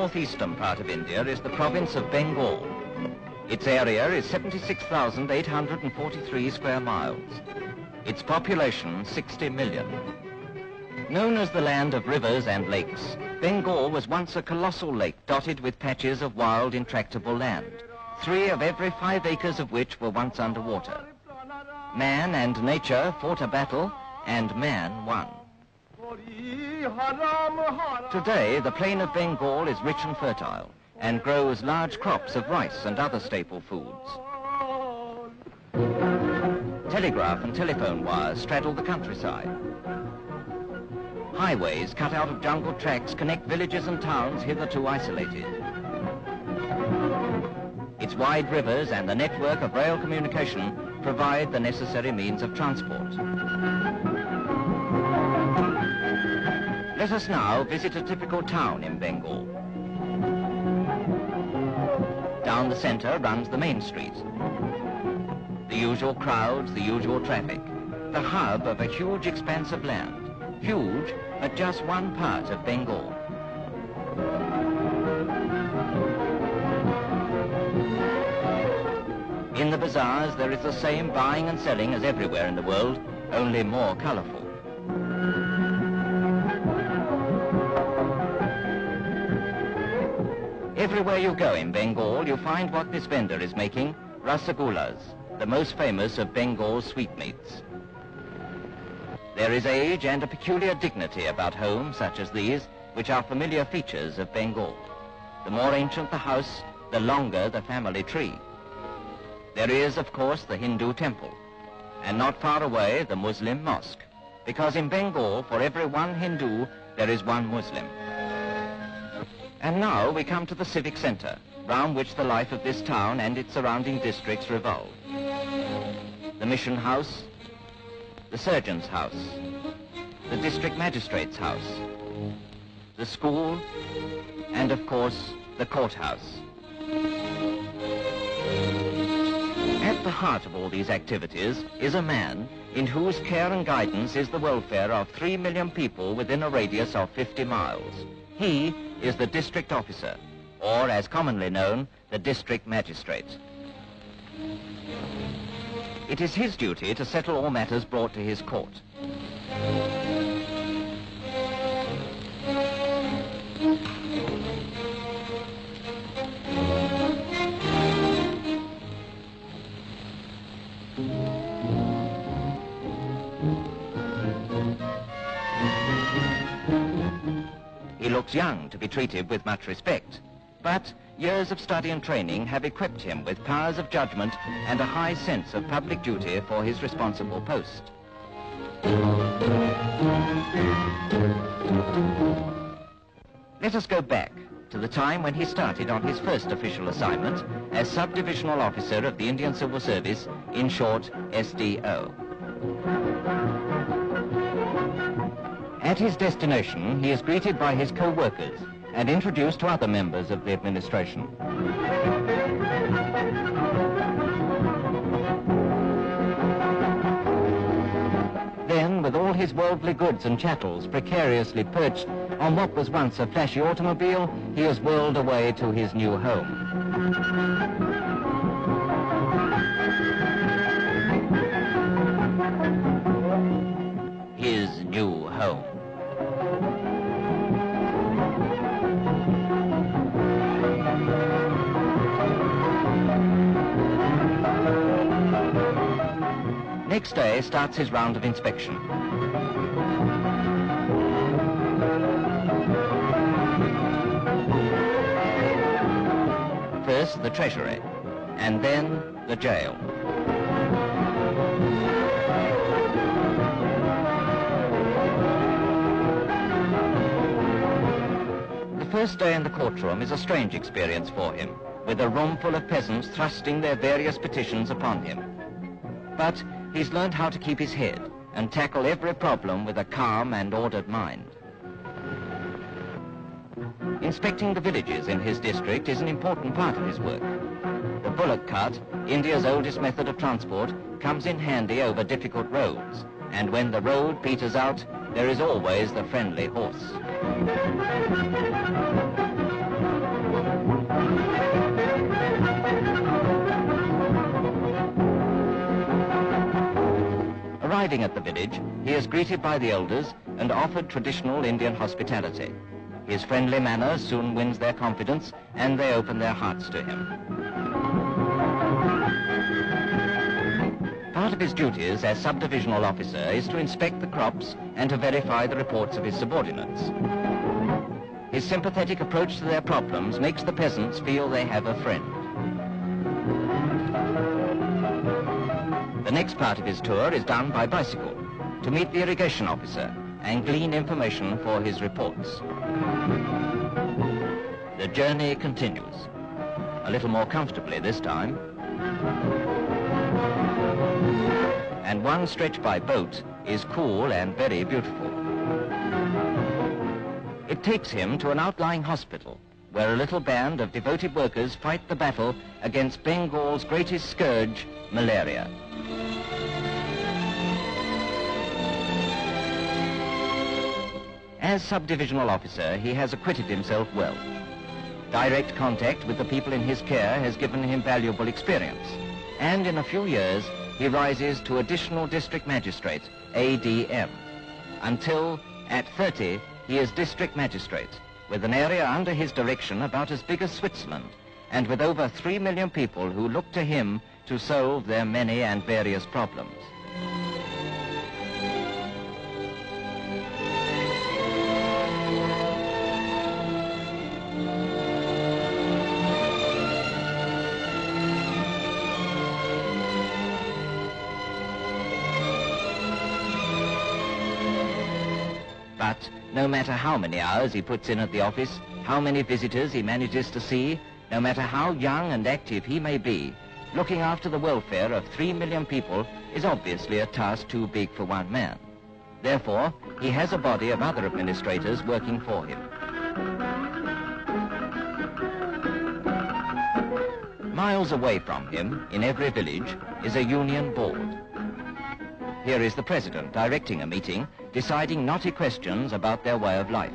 northeastern part of India is the province of Bengal. Its area is 76,843 square miles. Its population, 60 million. Known as the land of rivers and lakes, Bengal was once a colossal lake dotted with patches of wild, intractable land, 3 of every 5 acres of which were once underwater. Man and nature fought a battle, and man won. Today, the plain of Bengal is rich and fertile, and grows large crops of rice and other staple foods. Telegraph and telephone wires straddle the countryside. Highways cut out of jungle tracks connect villages and towns hitherto isolated. Its wide rivers and the network of rail communication provide the necessary means of transport. Let us now visit a typical town in Bengal. Down the centre runs the main street. The usual crowds, the usual traffic. The hub of a huge expanse of land. Huge, but just one part of Bengal. In the bazaars, there is the same buying and selling as everywhere in the world, only more colourful. Everywhere you go in Bengal, you find what this vendor is making, rasagullas, the most famous of Bengal's sweetmeats. There is age and a peculiar dignity about homes such as these, which are familiar features of Bengal. The more ancient the house, the longer the family tree. There is, of course, the Hindu temple, and not far away, the Muslim mosque, because in Bengal, for every one Hindu, there is one Muslim. And now we come to the civic centre, round which the life of this town and its surrounding districts revolve. The mission house, the surgeon's house, the district magistrate's house, the school, and of course, the courthouse. At the heart of all these activities is a man in whose care and guidance is the welfare of 3 million people within a radius of 50 miles. He is the district officer, or as commonly known, the district magistrate. It is his duty to settle all matters brought to his court. He looks young to be treated with much respect, but years of study and training have equipped him with powers of judgment and a high sense of public duty for his responsible post. Let us go back to the time when he started on his first official assignment as sub-divisional officer of the Indian Civil Service, in short, SDO. At his destination, he is greeted by his co-workers and introduced to other members of the administration. Then, with all his worldly goods and chattels precariously perched on what was once a flashy automobile, he is whirled away to his new home. His new home. Next day starts his round of inspection. First the treasury, and then the jail. The first day in the courtroom is a strange experience for him, with a room full of peasants thrusting their various petitions upon him. But he's learned how to keep his head and tackle every problem with a calm and ordered mind. Inspecting the villages in his district is an important part of his work. The bullock cart, India's oldest method of transport, comes in handy over difficult roads, and when the road peters out, there is always the friendly horse. arriving at the village, he is greeted by the elders and offered traditional Indian hospitality. His friendly manner soon wins their confidence, and they open their hearts to him. Part of his duties as sub-divisional officer is to inspect the crops and to verify the reports of his subordinates. His sympathetic approach to their problems makes the peasants feel they have a friend. The next part of his tour is done by bicycle, to meet the irrigation officer and glean information for his reports. The journey continues, a little more comfortably this time. And one stretch by boat is cool and very beautiful. It takes him to an outlying hospital, where a little band of devoted workers fight the battle against Bengal's greatest scourge, malaria. As sub-divisional officer, he has acquitted himself well. Direct contact with the people in his care has given him valuable experience, and in a few years, he rises to Additional District Magistrate, ADM, until, at 30, he is District Magistrate, with an area under his direction about as big as Switzerland, and with over 3 million people who look to him to solve their many and various problems. But no matter how many hours he puts in at the office, how many visitors he manages to see, no matter how young and active he may be, looking after the welfare of 3 million people is obviously a task too big for one man. Therefore, he has a body of other administrators working for him. Miles away from him, in every village, is a union board. Here is the president directing a meeting, deciding knotty questions about their way of life.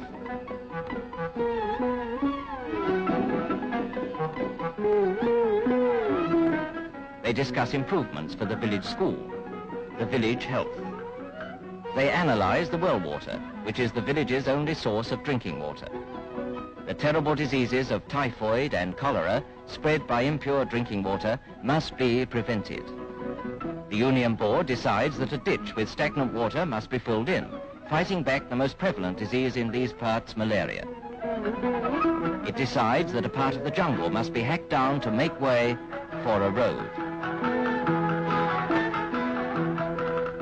They discuss improvements for the village school, the village health. They analyze the well water, which is the village's only source of drinking water. The terrible diseases of typhoid and cholera spread by impure drinking water must be prevented. The Union Board decides that a ditch with stagnant water must be filled in, fighting back the most prevalent disease in these parts, malaria. It decides that a part of the jungle must be hacked down to make way for a road.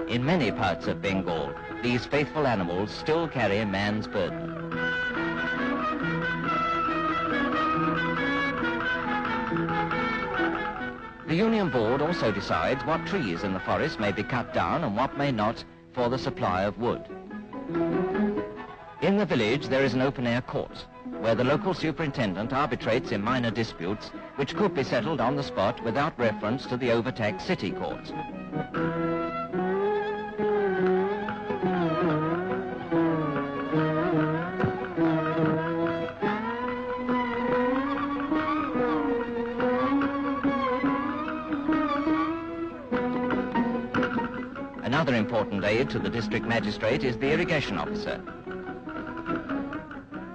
In many parts of Bengal, these faithful animals still carry man's burden. The Union Board also decides what trees in the forest may be cut down and what may not for the supply of wood. In the village there is an open-air court, where the local superintendent arbitrates in minor disputes which could be settled on the spot without reference to the overtaxed city court. Another important aid to the district magistrate is the irrigation officer.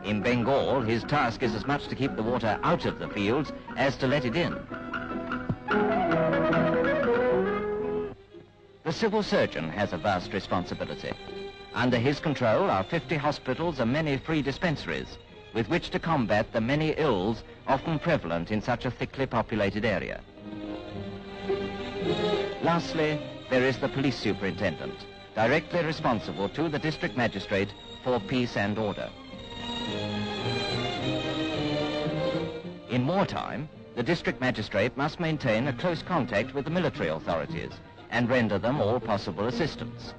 In Bengal, his task is as much to keep the water out of the fields as to let it in. The civil surgeon has a vast responsibility. Under his control are 50 hospitals and many free dispensaries, with which to combat the many ills often prevalent in such a thickly populated area. Lastly, there is the police superintendent, directly responsible to the district magistrate for peace and order. In wartime, the district magistrate must maintain a close contact with the military authorities and render them all possible assistance.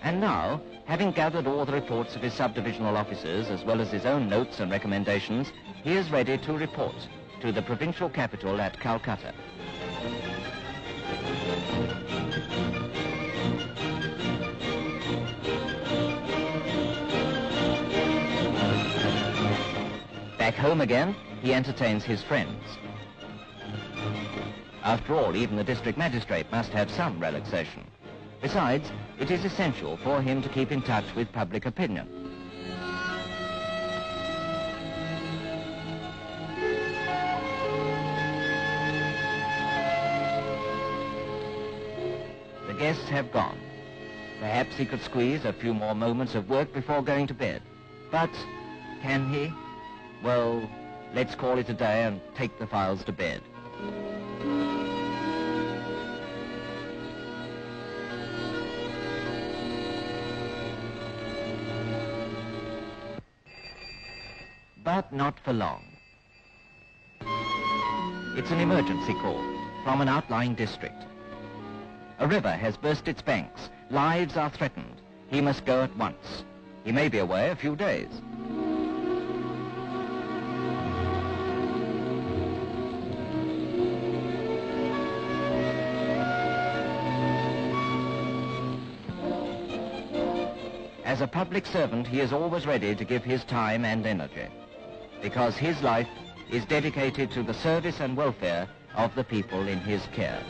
And now, having gathered all the reports of his sub-divisional officers as well as his own notes and recommendations, he is ready to report to the provincial capital at Calcutta. Back home again, he entertains his friends. After all, even the district magistrate must have some relaxation. Besides, it is essential for him to keep in touch with public opinion. The guests have gone. Perhaps he could squeeze a few more moments of work before going to bed. But can he? Well, let's call it a day and take the files to bed. But not for long. It's an emergency call from an outlying district. A river has burst its banks. Lives are threatened. He must go at once. He may be away a few days. As a public servant, he is always ready to give his time and energy, because his life is dedicated to the service and welfare of the people in his care.